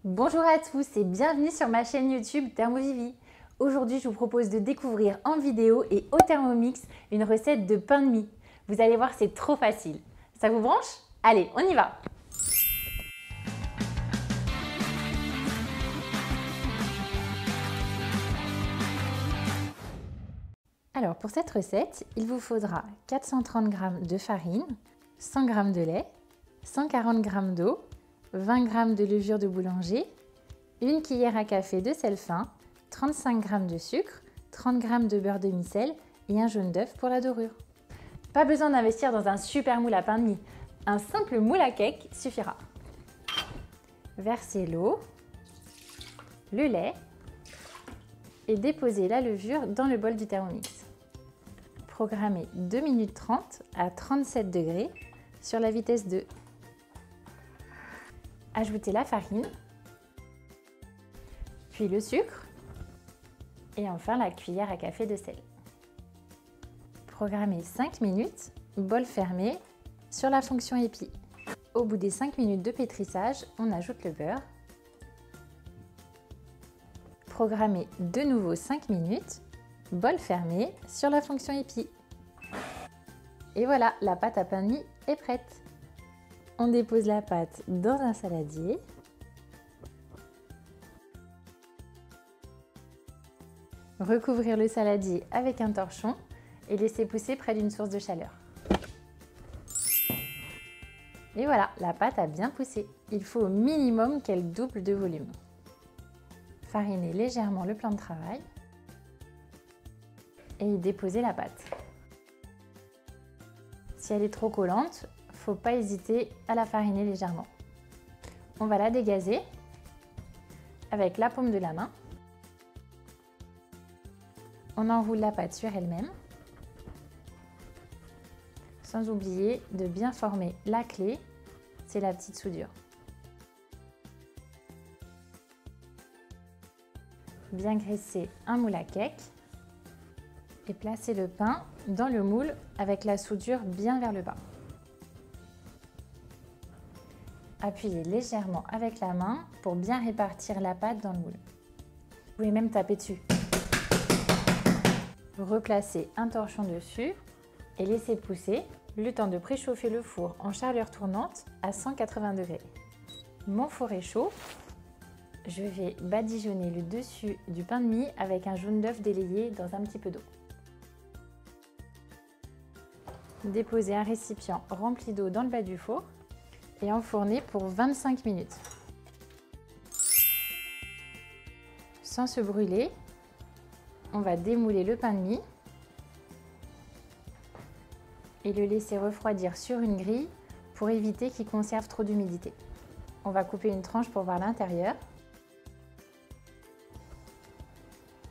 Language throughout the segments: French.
Bonjour à tous et bienvenue sur ma chaîne YouTube Thermovivi. Aujourd'hui, je vous propose de découvrir en vidéo et au Thermomix une recette de pain de mie. Vous allez voir, c'est trop facile. Ça vous branche? Allez, on y va! Alors pour cette recette, il vous faudra 430 g de farine, 100 g de lait, 140 g d'eau, 20 g de levure de boulanger, une cuillère à café de sel fin, 35 g de sucre, 30 g de beurre demi-sel et un jaune d'œuf pour la dorure. Pas besoin d'investir dans un super moule à pain de mie, un simple moule à cake suffira. Versez l'eau, le lait et déposez la levure dans le bol du Thermomix. Programmez 2 minutes 30 à 37 degrés sur la vitesse 2. Ajoutez la farine, puis le sucre et enfin la cuillère à café de sel. Programmez 5 minutes, bol fermé, sur la fonction épi. Au bout des 5 minutes de pétrissage, on ajoute le beurre. Programmez de nouveau 5 minutes, bol fermé, sur la fonction épi. Et voilà, la pâte à pain de mie est prête. On dépose la pâte dans un saladier. Recouvrir le saladier avec un torchon et laisser pousser près d'une source de chaleur. Et voilà, la pâte a bien poussé. Il faut au minimum qu'elle double de volume. Farinez légèrement le plan de travail et y déposer la pâte. Si elle est trop collante, faut pas hésiter à la fariner légèrement. On va la dégazer avec la paume de la main. On enroule la pâte sur elle-même, sans oublier de bien former la clé, c'est la petite soudure. Bien graisser un moule à cake et placer le pain dans le moule avec la soudure bien vers le bas. Appuyez légèrement avec la main pour bien répartir la pâte dans le moule. Vous pouvez même taper dessus. Replacez un torchon dessus et laissez pousser le temps de préchauffer le four en chaleur tournante à 180 degrés. Mon four est chaud. Je vais badigeonner le dessus du pain de mie avec un jaune d'œuf délayé dans un petit peu d'eau. Déposez un récipient rempli d'eau dans le bas du four et enfournez pour 25 minutes. Sans se brûler, on va démouler le pain de mie et le laisser refroidir sur une grille pour éviter qu'il conserve trop d'humidité. On va couper une tranche pour voir l'intérieur.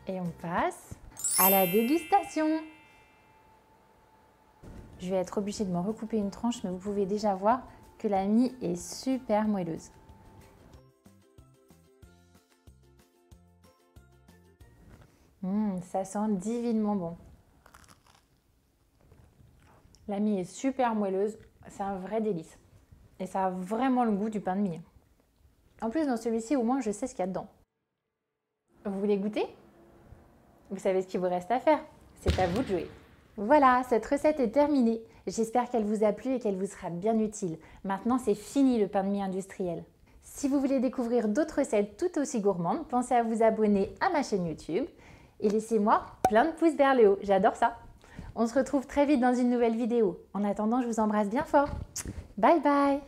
Et on passe à la dégustation. Je vais être obligée de me recouper une tranche, mais vous pouvez déjà voir que la mie est super moelleuse. Ça sent divinement bon. La mie est super moelleuse, c'est un vrai délice. Et ça a vraiment le goût du pain de mie. En plus, dans celui-ci, au moins, je sais ce qu'il y a dedans. Vous voulez goûter? Vous savez ce qu'il vous reste à faire. C'est à vous de jouer. Voilà, cette recette est terminée. J'espère qu'elle vous a plu et qu'elle vous sera bien utile. Maintenant, c'est fini le pain de mie industriel. Si vous voulez découvrir d'autres recettes tout aussi gourmandes, pensez à vous abonner à ma chaîne YouTube et laissez-moi plein de pouces vers le haut. J'adore ça. On se retrouve très vite dans une nouvelle vidéo. En attendant, je vous embrasse bien fort. Bye bye!